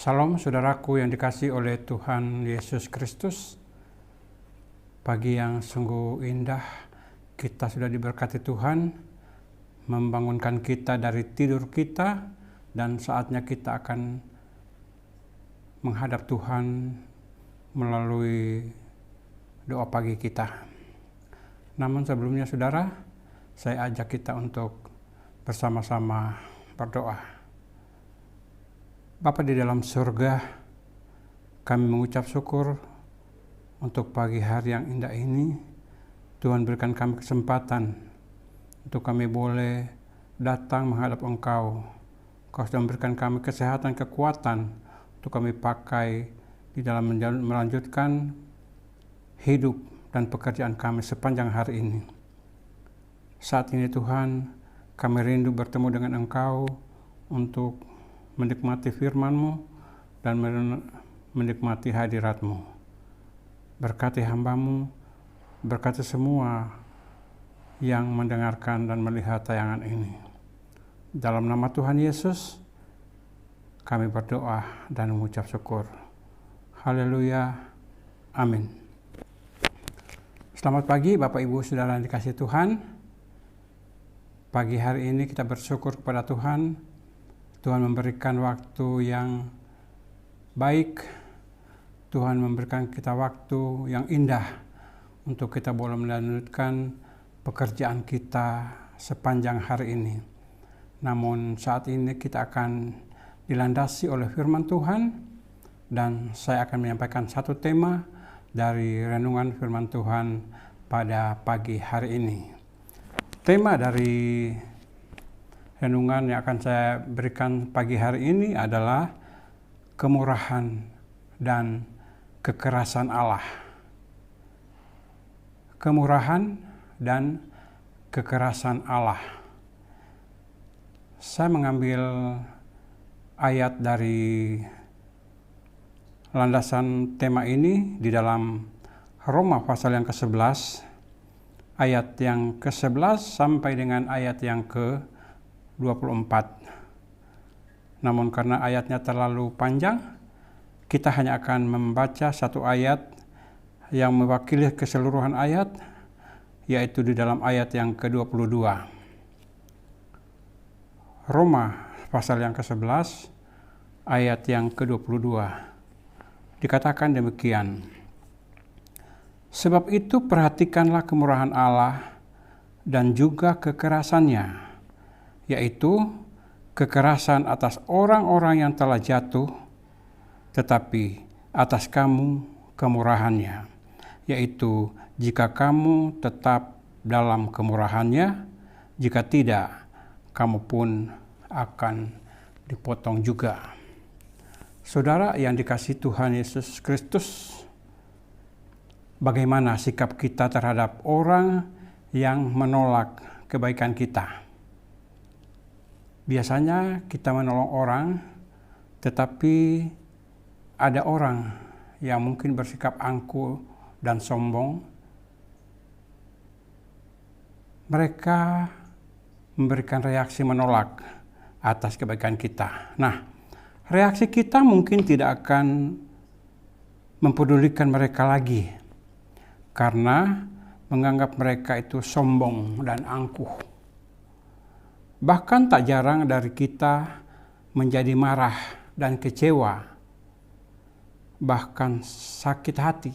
Salam saudaraku yang dikasihi oleh Tuhan Yesus Kristus. Pagi yang sungguh indah, kita sudah diberkati Tuhan, membangunkan kita dari tidur kita, dan saatnya kita akan menghadap Tuhan melalui doa pagi kita. Namun sebelumnya saudara, saya ajak kita untuk bersama-sama berdoa. Bapa di dalam surga, kami mengucap syukur untuk pagi hari yang indah ini. Tuhan berikan kami kesempatan untuk kami boleh datang menghadap Engkau. Kau sudah memberikan kami kesehatan, kekuatan untuk kami pakai di dalam melanjutkan hidup dan pekerjaan kami sepanjang hari ini. Saat ini Tuhan, kami rindu bertemu dengan Engkau untuk menikmati firman-Mu dan menikmati hadirat-Mu. Berkati hamba-Mu, berkati semua yang mendengarkan dan melihat tayangan ini. Dalam nama Tuhan Yesus, kami berdoa dan mengucap syukur. Haleluya. Amin. Selamat pagi Bapak Ibu Saudara yang dikasihi Tuhan. Pagi hari ini kita bersyukur kepada Tuhan. Tuhan memberikan waktu yang baik. Tuhan memberikan kita waktu yang indah untuk kita boleh melanjutkan pekerjaan kita sepanjang hari ini. Namun saat ini kita akan dilandasi oleh firman Tuhan, dan saya akan menyampaikan satu tema dari renungan firman Tuhan pada pagi hari ini. Tema dari renungan yang akan saya berikan pagi hari ini adalah kemurahan dan kekerasan Allah. Kemurahan dan kekerasan Allah. Saya mengambil ayat dari landasan tema ini di dalam Roma pasal yang ke-11, ayat yang ke-11 sampai dengan ayat yang ke-24. Namun karena ayatnya terlalu panjang, kita hanya akan membaca satu ayat yang mewakili keseluruhan ayat, yaitu di dalam ayat yang ke-22. Roma pasal yang ke-11, ayat yang ke-22. Dikatakan demikian. Sebab itu perhatikanlah kemurahan Allah dan juga kekerasannya, yaitu kekerasan atas orang-orang yang telah jatuh, tetapi atas kamu kemurahannya, yaitu jika kamu tetap dalam kemurahannya, jika tidak, kamu pun akan dipotong juga. Saudara yang dikasihi Tuhan Yesus Kristus, bagaimana sikap kita terhadap orang yang menolak kebaikan kita? Biasanya kita menolong orang, tetapi ada orang yang mungkin bersikap angkuh dan sombong. Mereka memberikan reaksi menolak atas kebaikan kita. Nah, reaksi kita mungkin tidak akan mempedulikan mereka lagi, karena menganggap mereka itu sombong dan angkuh. Bahkan tak jarang dari kita menjadi marah dan kecewa, bahkan sakit hati.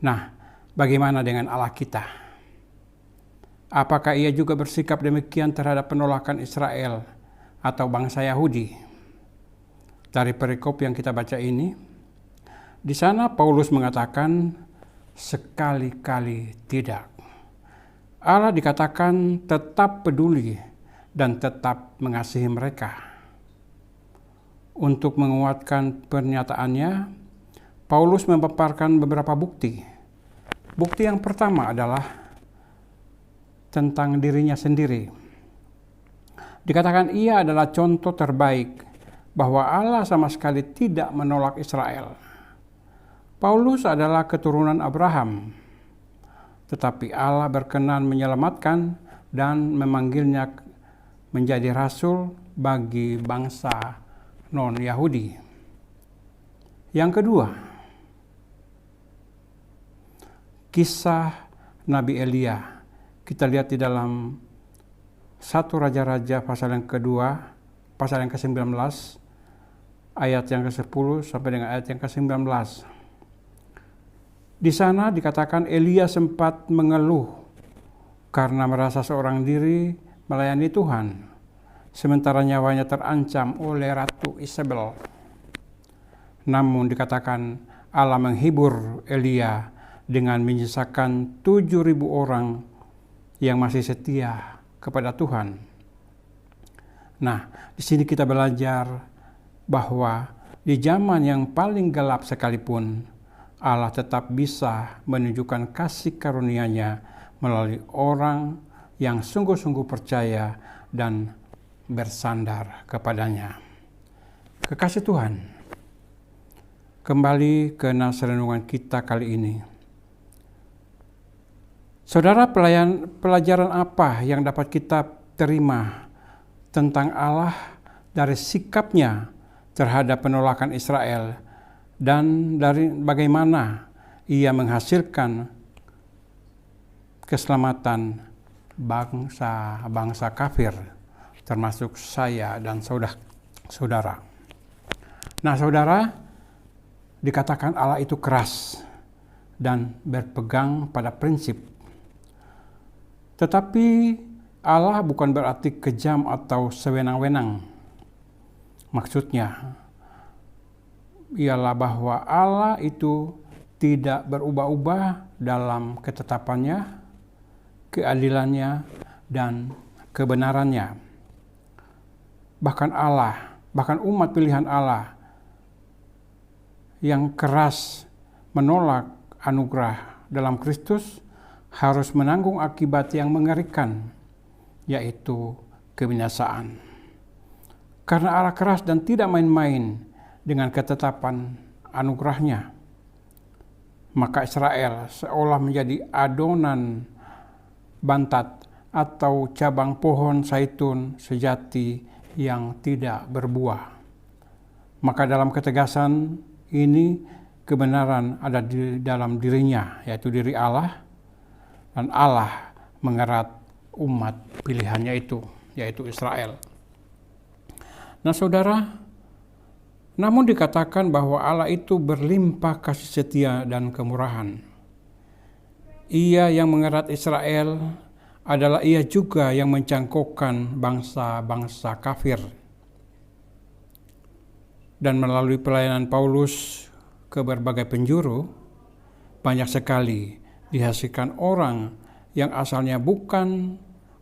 Nah, bagaimana dengan Allah kita? Apakah ia juga bersikap demikian terhadap penolakan Israel atau bangsa Yahudi? Dari perikop yang kita baca ini, di sana Paulus mengatakan, sekali-kali tidak. Allah dikatakan tetap peduli dan tetap mengasihi mereka. Untuk menguatkan pernyataannya, Paulus memaparkan beberapa bukti. Bukti yang pertama adalah tentang dirinya sendiri. Dikatakan ia adalah contoh terbaik bahwa Allah sama sekali tidak menolak Israel. Paulus adalah keturunan Abraham, tetapi Allah berkenan menyelamatkan dan memanggilnya menjadi rasul bagi bangsa non-Yahudi. Yang kedua, kisah Nabi Elia. Kita lihat di dalam 1 Raja-Raja pasal yang kedua, pasal yang ke-19, ayat yang ke-10 sampai dengan ayat yang ke-19. Di sana dikatakan Elia sempat mengeluh karena merasa seorang diri melayani Tuhan, sementara nyawanya terancam oleh Ratu Isabel. Namun dikatakan Allah menghibur Elia dengan menyisakan 7.000 orang yang masih setia kepada Tuhan. Nah, di sini kita belajar bahwa di zaman yang paling gelap sekalipun, Allah tetap bisa menunjukkan kasih karunia-Nya melalui orang yang sungguh-sungguh percaya dan bersandar kepadanya. Kekasih Tuhan, kembali ke nas renungan kita kali ini. Saudara, pelajaran apa yang dapat kita terima tentang Allah dari sikapnya terhadap penolakan Israel dan dari bagaimana Ia menghasilkan keselamatan bangsa kafir, termasuk saya dan saudara. Nah, saudara, dikatakan Allah itu keras dan berpegang pada prinsip. Tetapi Allah bukan berarti kejam atau sewenang-wenang. Maksudnya ialah bahwa Allah itu tidak berubah-ubah dalam ketetapannya, keadilannya, dan kebenarannya. Bahkan umat pilihan Allah yang keras menolak anugerah dalam Kristus harus menanggung akibat yang mengerikan, yaitu kebinasaan. Karena Allah keras dan tidak main-main dengan ketetapan anugerahnya, maka Israel seolah menjadi adonan bantat atau cabang pohon zaitun sejati yang tidak berbuah. Maka dalam ketegasan ini kebenaran ada di dalam dirinya, yaitu diri Allah, dan Allah mengerat umat pilihannya itu, yaitu Israel. Nah, saudara, namun dikatakan bahwa Allah itu berlimpah kasih setia dan kemurahan. Ia yang mengerat Israel adalah Ia juga yang mencangkokkan bangsa-bangsa kafir. Dan melalui pelayanan Paulus ke berbagai penjuru, banyak sekali dihasilkan orang yang asalnya bukan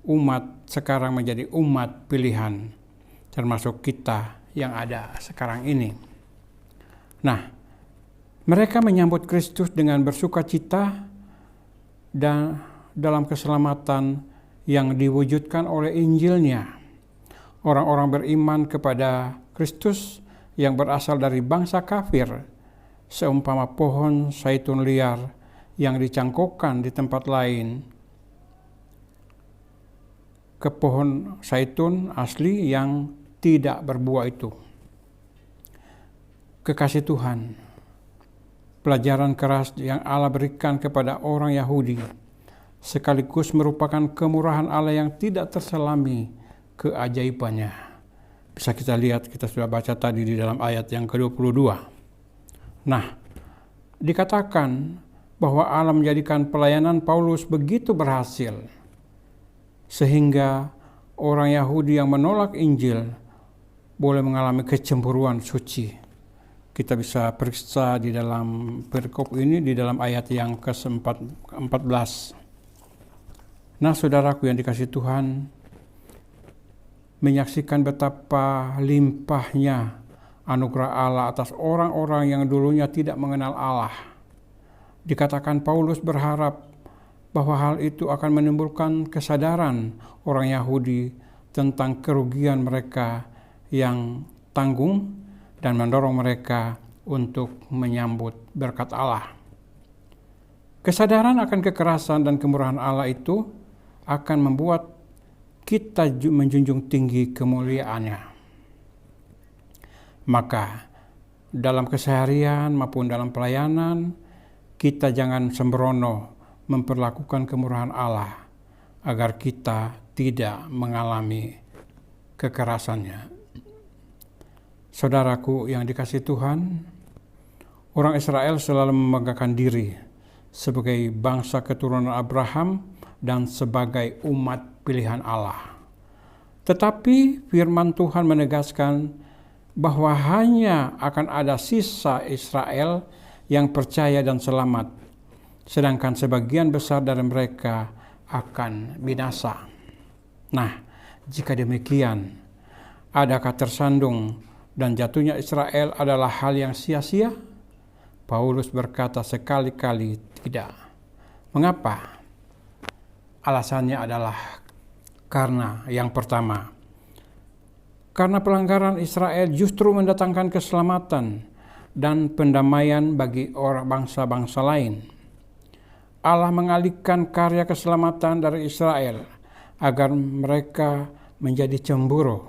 umat sekarang menjadi umat pilihan, termasuk kita yang ada sekarang ini. Nah, mereka menyambut Kristus dengan bersukacita dan dalam keselamatan yang diwujudkan oleh Injilnya. Orang-orang beriman kepada Kristus yang berasal dari bangsa kafir, seumpama pohon zaitun liar yang dicangkokkan di tempat lain ke pohon zaitun asli yang tidak berbuah itu. Kekasih Tuhan, pelajaran keras yang Allah berikan kepada orang Yahudi sekaligus merupakan kemurahan Allah yang tidak terselami keajaibannya. Bisa kita lihat, kita sudah baca tadi di dalam ayat yang ke-22. Nah, dikatakan bahwa Allah menjadikan pelayanan Paulus begitu berhasil, sehingga orang Yahudi yang menolak Injil boleh mengalami kecemburuan suci. Kita bisa periksa di dalam perikop ini di dalam ayat yang ke-14. Nah, saudaraku yang dikasihi Tuhan, menyaksikan betapa limpahnya anugerah Allah atas orang-orang yang dulunya tidak mengenal Allah. Dikatakan Paulus berharap bahwa hal itu akan menimbulkan kesadaran orang Yahudi tentang kerugian mereka yang tanggung dan mendorong mereka untuk menyambut berkat Allah. Kesadaran akan kekerasan dan kemurahan Allah itu akan membuat kita menjunjung tinggi kemuliaannya. Maka dalam keseharian maupun dalam pelayanan, kita jangan sembrono memperlakukan kemurahan Allah agar kita tidak mengalami kekerasannya. Saudaraku yang dikasihi Tuhan, orang Israel selalu membanggakan diri sebagai bangsa keturunan Abraham dan sebagai umat pilihan Allah. Tetapi firman Tuhan menegaskan bahwa hanya akan ada sisa Israel yang percaya dan selamat, sedangkan sebagian besar dari mereka akan binasa. Nah, jika demikian, adakah tersandung dan jatuhnya Israel adalah hal yang sia-sia? Paulus berkata sekali-kali tidak. Mengapa? Alasannya adalah karena yang pertama, karena pelanggaran Israel justru mendatangkan keselamatan dan pendamaian bagi orang bangsa-bangsa lain. Allah mengalihkan karya keselamatan dari Israel agar mereka menjadi cemburu.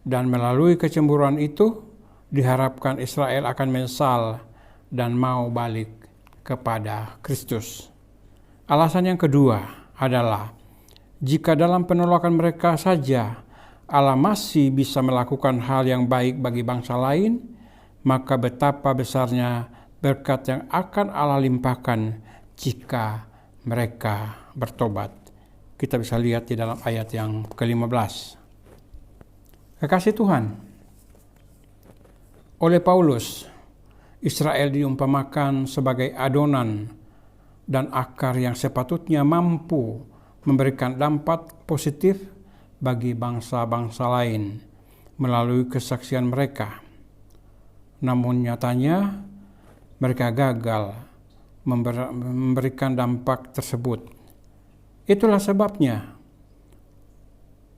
Dan melalui kecemburuan itu diharapkan Israel akan menyesal dan mau balik kepada Kristus. Alasan yang kedua adalah jika dalam penolakan mereka saja Allah masih bisa melakukan hal yang baik bagi bangsa lain, maka betapa besarnya berkat yang akan Allah limpahkan jika mereka bertobat. Kita bisa lihat di dalam ayat yang ke-15. Kekasih Tuhan, oleh Paulus, Israel diumpamakan sebagai adonan dan akar yang sepatutnya mampu memberikan dampak positif bagi bangsa-bangsa lain melalui kesaksian mereka. Namun nyatanya mereka gagal memberikan dampak tersebut. Itulah sebabnya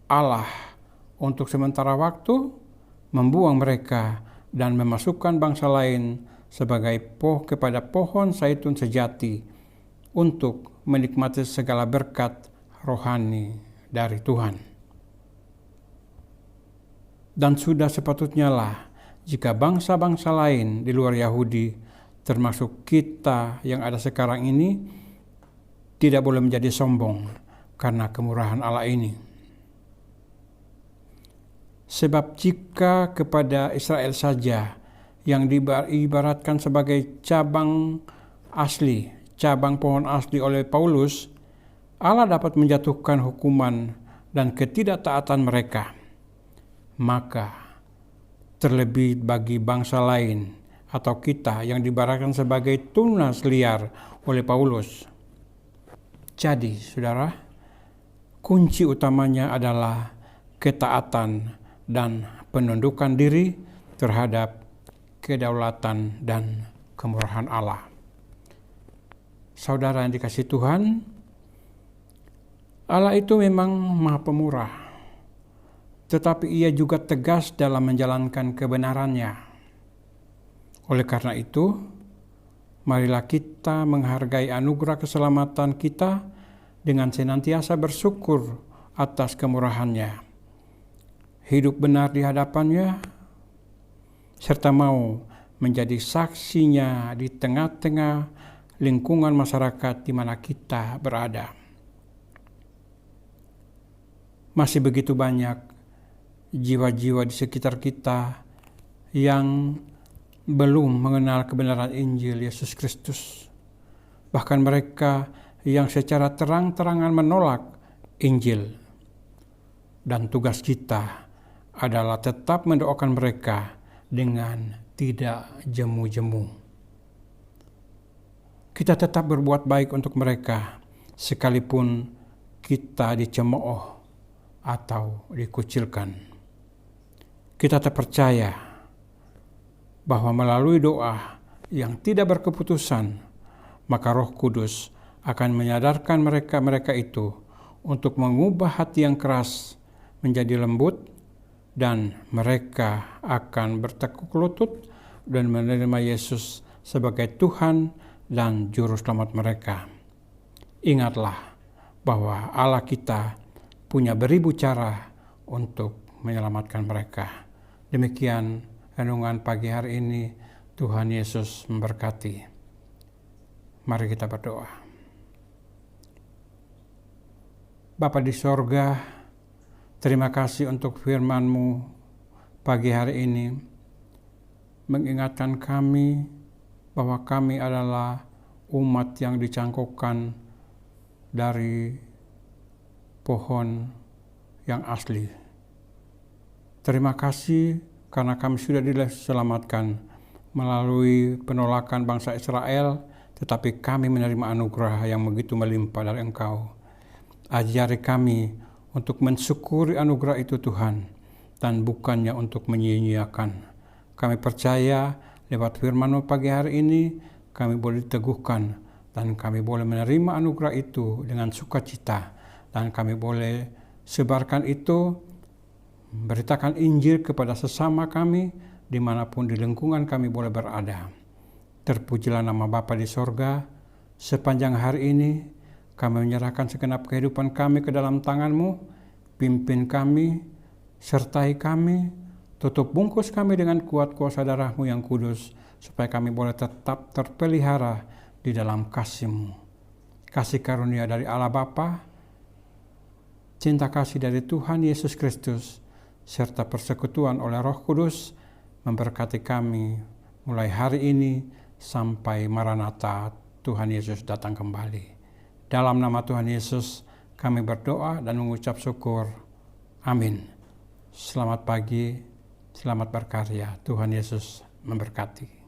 Allah untuk sementara waktu membuang mereka dan memasukkan bangsa lain sebagai kepada pohon zaitun sejati untuk menikmati segala berkat rohani dari Tuhan. Dan sudah sepatutnya lah jika bangsa-bangsa lain di luar Yahudi, termasuk kita yang ada sekarang ini, tidak boleh menjadi sombong karena kemurahan Allah ini. Sebab jika kepada Israel saja yang diibaratkan sebagai cabang pohon asli oleh Paulus, Allah dapat menjatuhkan hukuman dan ketidaktaatan mereka, maka terlebih bagi bangsa lain atau kita yang diibaratkan sebagai tunas liar oleh Paulus. Jadi, saudara, kunci utamanya adalah ketaatan dan penundukan diri terhadap kedaulatan dan kemurahan Allah. Saudara yang dikasihi Tuhan, Allah itu memang Maha Pemurah, tetapi Ia juga tegas dalam menjalankan kebenarannya. Oleh karena itu, marilah kita menghargai anugerah keselamatan kita dengan senantiasa bersyukur atas kemurahan-Nya, hidup benar di hadapan-Nya, serta mau menjadi saksinya di tengah-tengah lingkungan masyarakat di mana kita berada. Masih begitu banyak jiwa-jiwa di sekitar kita yang belum mengenal kebenaran Injil Yesus Kristus. Bahkan mereka yang secara terang-terangan menolak Injil. Dan tugas kita adalah tetap mendoakan mereka dengan tidak jemu-jemu. Kita tetap berbuat baik untuk mereka, sekalipun kita dicemooh atau dikucilkan. Kita terpercaya bahwa melalui doa yang tidak berkeputusan, maka Roh Kudus akan menyadarkan mereka itu untuk mengubah hati yang keras menjadi lembut, dan mereka akan bertekuk lutut dan menerima Yesus sebagai Tuhan dan Juru Selamat mereka. Ingatlah bahwa Allah kita punya beribu cara untuk menyelamatkan mereka. Demikian renungan pagi hari ini. Tuhan Yesus memberkati. Mari kita berdoa. Bapa di sorga, terima kasih untuk firman-Mu pagi hari ini, mengingatkan kami bahwa kami adalah umat yang dicangkokkan dari pohon yang asli. Terima kasih karena kami sudah diselamatkan melalui penolakan bangsa Israel, tetapi kami menerima anugerah yang begitu melimpah dari Engkau. Ajari kami untuk mensyukuri anugerah itu Tuhan, dan bukannya untuk menyia-nyiakan. Kami percaya lewat firman-Mu pagi hari ini, kami boleh diteguhkan, dan kami boleh menerima anugerah itu dengan sukacita, dan kami boleh sebarkan itu, beritakan Injil kepada sesama kami, dimanapun di lingkungan kami boleh berada. Terpujilah nama Bapa di sorga. Sepanjang hari ini kami menyerahkan segenap kehidupan kami ke dalam tangan-Mu. Pimpin kami, sertai kami, tutup bungkus kami dengan kuat kuasa darah-Mu yang kudus, supaya kami boleh tetap terpelihara di dalam kasih-Mu. Kasih karunia dari Allah Bapa, cinta kasih dari Tuhan Yesus Kristus, serta persekutuan oleh Roh Kudus memberkati kami mulai hari ini sampai Maranatha, Tuhan Yesus datang kembali. Dalam nama Tuhan Yesus kami berdoa dan mengucap syukur. Amin. Selamat pagi, selamat berkarya. Tuhan Yesus memberkati.